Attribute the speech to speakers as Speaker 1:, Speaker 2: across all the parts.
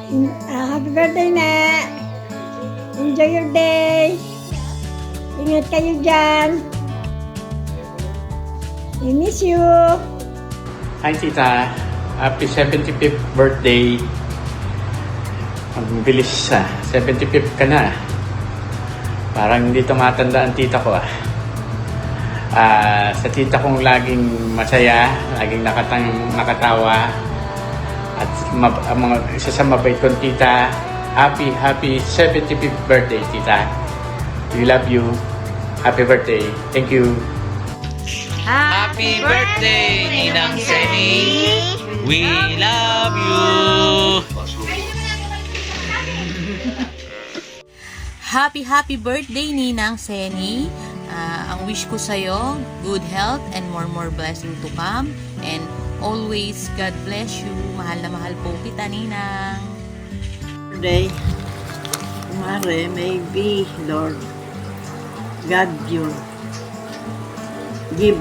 Speaker 1: Happy birthday na! Enjoy your day! Ingat kayo dyan! I miss you!
Speaker 2: Hi tita, happy 75th birthday. Ang bilis 75th ka na. Parang hindi tumatanda ang tita ko sa tita kong laging masaya, laging nakatawa. At isa sa mabait kong tita, happy 75th birthday tita. We love you. Happy birthday. Thank you.
Speaker 3: Happy birthday, Ninang Seni! We love you!
Speaker 4: Happy birthday, Ninang Seni! Ang wish ko sa'yo, good health and more blessing to come. And always, God bless you. Mahal na mahal po kita, Ninang.
Speaker 5: Birthday, Mare, maybe, Lord, God you give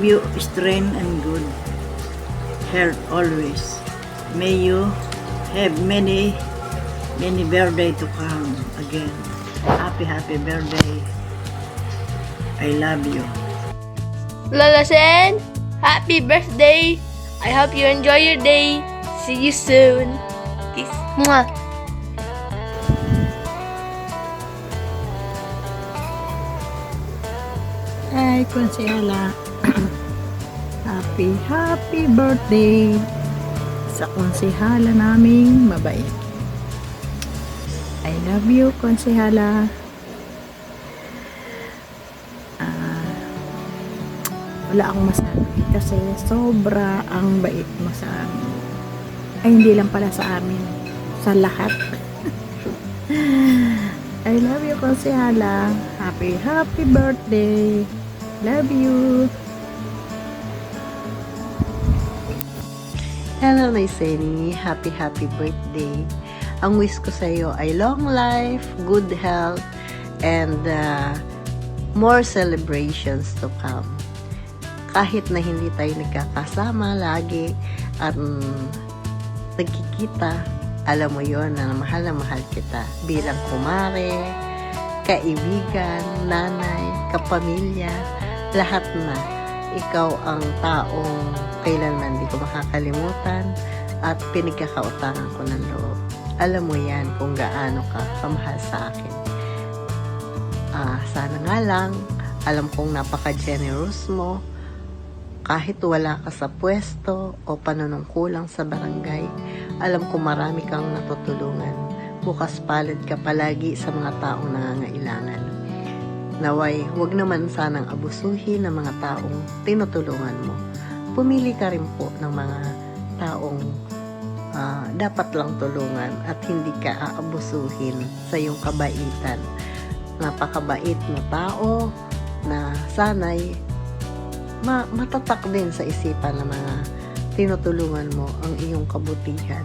Speaker 5: you strength and good health always. May you have many birthday to come again. Happy birthday. I love you.
Speaker 6: Lola Sen, happy birthday. I hope you enjoy your day. See you soon. Kiss. Mwah.
Speaker 1: Ay, Konsehala. Happy birthday sa konsehala naming mabait. I love you, Konsehala. Wala akong masabi kasi sobra ang bait mo sa amin. Ay, hindi lang pala sa amin. Sa lahat. I love you, Konsehala. Happy birthday. Love you.
Speaker 5: Hello, my Seni. Happy birthday. Ang wish ko sa iyo ay long life, good health, and more celebrations to come. Kahit na hindi tayo nagkakasama lagi at nagkikita, alam mo yon na mahal kita bilang kumare, kaibigan, nanay, kapamilya, lahat na. Ikaw ang taong kailanman di ko makakalimutan at pinagkakautangan ko ng loob. Alam mo yan kung gaano ka kamahal sa akin. Sana nga lang, alam kong napaka-generous mo. Kahit wala ka sa pwesto o panunungkulang sa barangay, alam ko marami kang natutulungan. Bukas palad ka palagi sa mga taong nangangailangan. Naway, huwag naman sanang abusuhin ng mga taong tinutulungan mo. Pumili ka rin po ng mga taong dapat lang tulungan at hindi ka aabusuhin sa iyong kabaitan. Napakabait na tao na sana'y matatak din sa isipan ng mga tinutulungan mo ang iyong kabutihan.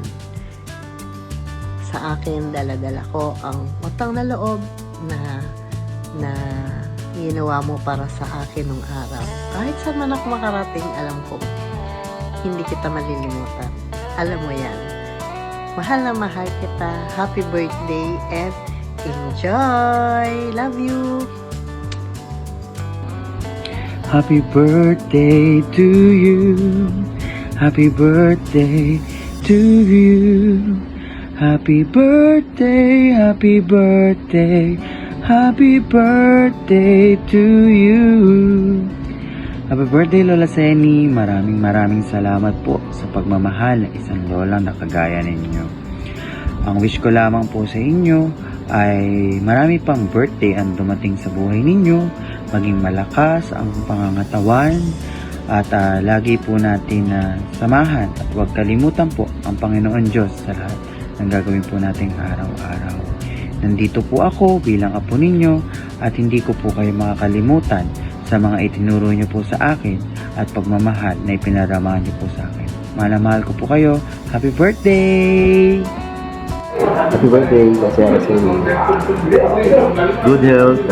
Speaker 5: Sa akin, dala-dala ko ang utang na loob na ginawa mo para sa akin nung araw. Kahit saan man ako makarating, alam ko, hindi kita malilimutan. Alam mo yan. Mahal na mahal kita. Happy birthday and enjoy! Love you!
Speaker 7: Happy birthday to you. Happy birthday to you. Happy birthday, happy birthday. Happy birthday to you. Happy birthday, Lola Seni. Maraming salamat po sa pagmamahal ng isang lola na kagaya ninyo. Ang wish ko lamang po sa inyo ay marami pang birthday ang dumating sa buhay ninyo, maging malakas ang pangangatawan, at lagi po natin samahan at huwag kalimutan po ang Panginoon Diyos sa lahat ng gagawin po nating araw-araw. Nandito po ako bilang apo ninyo at hindi ko po kayo makakalimutan sa mga itinuro niyo po sa akin at pagmamahal na ipinaramahan niyo po sa akin. Mahal ko po kayo. Happy birthday!
Speaker 8: Happy birthday kasi good health,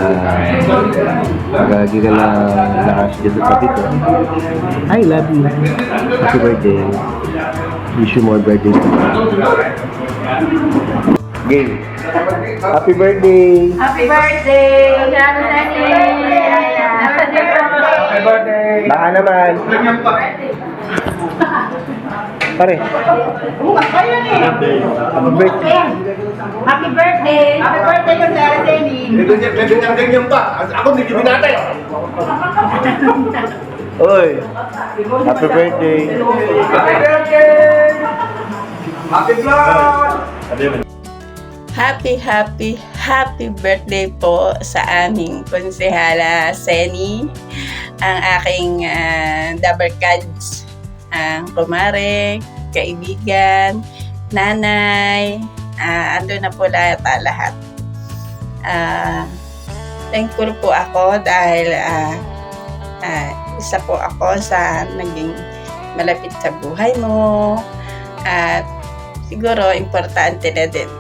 Speaker 8: lagi ka lang lakas dito sa dito. I love you. Happy birthday. Wish you more birthdays. Game. Happy birthday.
Speaker 1: Happy birthday! Happy birthday!
Speaker 8: Baka naman. Pare. Happy birthday.
Speaker 1: Happy birthday! Happy birthday ko sa Jenny!
Speaker 9: Ganyan pa. Ako hindi natin.
Speaker 8: Oy. Happy birthday.
Speaker 9: Happy birthday! Happy vlog!
Speaker 10: Happy birthday po sa aming konsehala Seni, ang aking dabarkads, ang kumare, kaibigan, nanay, ando na po lahat. Thankful po ako dahil isa po ako sa naging malapit sa buhay mo, at siguro importante na din.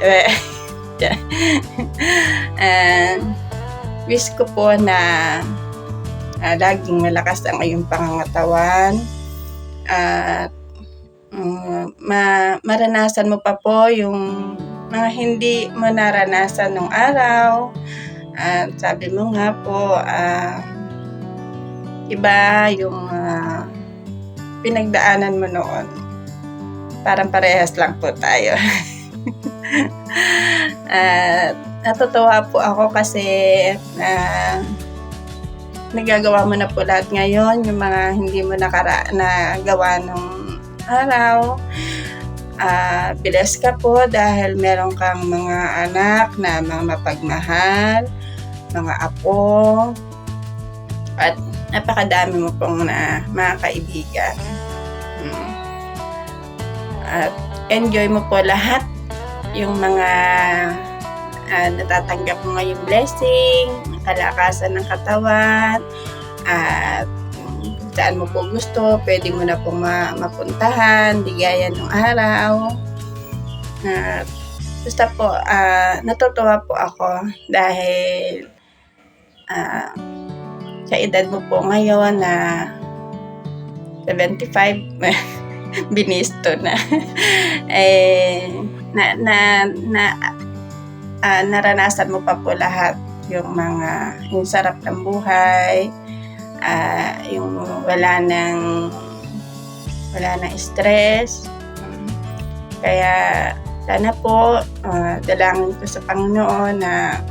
Speaker 10: Wish ko po na laging malakas ang iyong pangangatawan at maranasan mo pa po yung mga hindi mo naranasan nung araw. At sabi mo nga po, iba yung pinagdaanan mo noon. Parang parehas lang po tayo. At natutuwa po ako kasi nagagawa mo na po lahat ngayon, yung mga hindi mo nagawa nung araw. Bilas ka po dahil meron kang mga anak na mga mapagmahal, mga apo, at napakadami mo pong mga kaibigan. At enjoy mo po lahat yung mga natatanggap mo ngayong blessing, kalakasan ng katawan, at kung saan mo po gusto, pwede mo na pong mapuntahan, di gaya nung araw. Basta po, natutuwa po ako dahil sa edad mo po ngayon na 75, binisto na. Naranasan mo pa po lahat yung sarap ng buhay, yung wala nang stress. Kaya sana po dalangin ko sa Panginoon na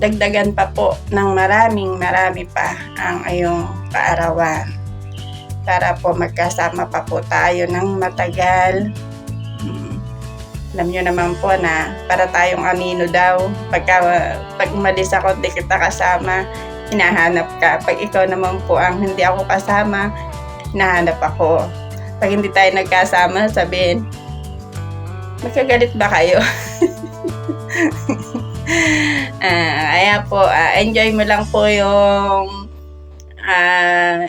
Speaker 10: dagdagan pa po ng marami pa ang iyong kaarawan para po magkasama pa po tayo ng matagal. Alam nyo naman po na para tayong anino daw. Pag umalis ako, di kita kasama, hinahanap ka. Pag ikaw naman po ang hindi ako kasama, hinahanap ako. Pag hindi tayo nagkasama, sabihin, magkagalit ba kayo? Kaya po, enjoy mo lang po yung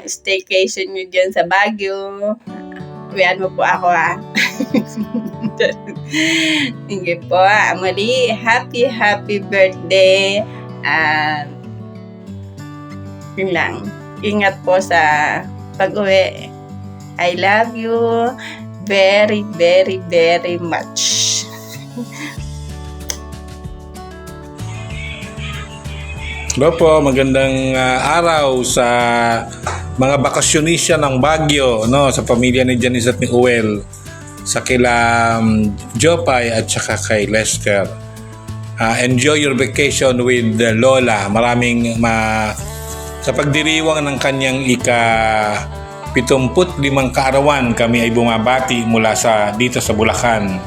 Speaker 10: staycation nyo dyan sa Baguio. Uwian mo po ako Sige po, muli, happy birthday. Yun lang. Ingat po sa pag-uwi. I love you very much.
Speaker 11: Hello po, magandang araw sa mga bakasyonista ng Baguio, no, sa pamilya ni Janice at ni Uwel, sa kila Jopay at saka kay Lester. Enjoy your vacation with Lola. Maraming sa pagdiriwang ng kanyang ika-75 kaarawan, kami ay bumabati mula dito sa Bulacan.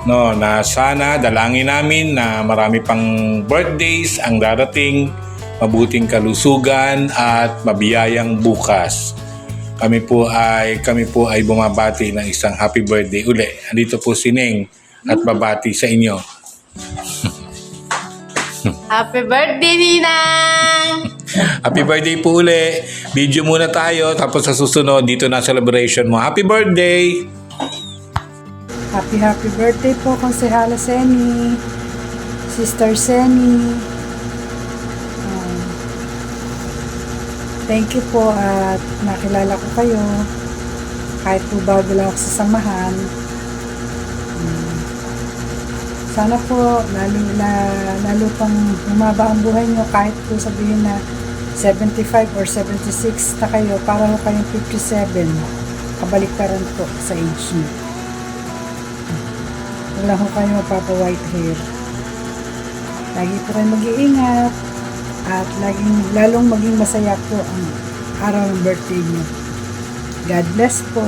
Speaker 11: No, na sana dalangin namin na marami pang birthdays ang darating, mabuting kalusugan at mabiyayang bukas. Kami po ay bumabati ng isang happy birthday uli. Andito po si Neng at babati sa inyo.
Speaker 6: Happy birthday, Ninang!
Speaker 11: Happy birthday po uli. Video muna tayo tapos sa susunod dito na celebration mo. Happy birthday!
Speaker 12: Happy birthday po, Konsehala Seni, Sister Seni. Thank you po at nakilala ko kayo. Kahit po bago lang ako sa samahan. Sana po lalo pang humaba ang buhay nyo kahit po sabihin na 75 or 76 na kayo para ho kayong 57. Kabaliktaran po sa age nyo. Wala ho kayo mapapa-white hair. Lagi po kayo mag-iingat at lalong maging masaya po ang araw ng birthday nyo. God bless po.